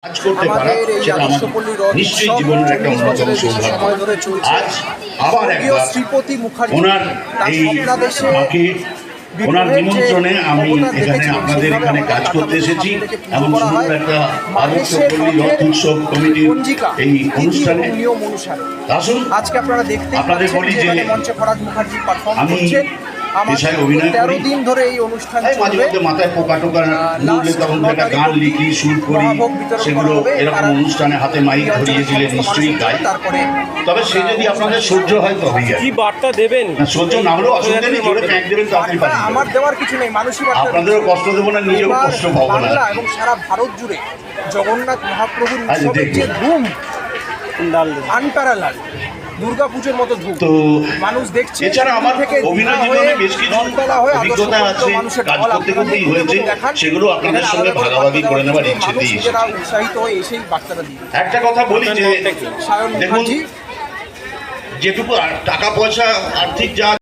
কাজ করতে পারা সেটা আমার নিশ্চয়ই জীবনের একটা অন্যতম সৌভাগ্য। আজ আবার একবার ওনার এই মাকে ওনার নিমন্ত্রণে আমি এখানে আপনাদের এখানে কাজ করতে এসেছি। এমন সুন্দর একটা আদর্শপল্লী রথ উৎসব কমিটির এই অনুষ্ঠানে আসুন। আজকে আপনারা দেখতে আপনাদের বলি যে মঞ্চে ফরাজ মুখার্জি পারফর্ম আমি করছেন। পেশায় অভিনয় করি, 13 দিন ধরে এই অনুষ্ঠান মাঝে চলবে। মধ্যে মাথায় পোকা টোকা উঠলে তখন একটা গান লিখি, সুর করি, সেগুলো এরকম অনুষ্ঠানে হাতে মাইক ধরিয়ে দিলে নিশ্চয়ই গাই। তবে সে যদি আপনাদের সহ্য হয় তবেই কি বার্তা দেবেন? সহ্য না হলেও অসুবিধা নেই, জোরে প্যাঁক দেবেন তাড়াতাড়ি পারি। আমার দেওয়ার কিছু নেই, মানুষই বার্তা আপনাদেরও কষ্ট দেবো না, নিজেও কষ্ট পাবো না। বাংলা এবং সারা ভারত জুড়ে জগন্নাথ মহাপ্রভুর উৎসবের যে ধুম আনপ্যারালাল, দুর্গাপুজোর মতো ধুম তো মানুষ দেখছে। এছাড়া আমার অভিনয় জীবনে বেশ কিছু অভিজ্ঞতা আছে, কাজ করতে করতেই হয়েছে, সেগুলো আপনাদের সঙ্গে ভাগাভাগি করে নেবার ইচ্ছেতেই এসেছি। উৎসাহিত হয়ে এসেই বার্তাটা দিই। একটা কথা বলি যে সায়ন দেখুন, মুখার্জি যেটুকু টাকা পয়সা আর্থিক যা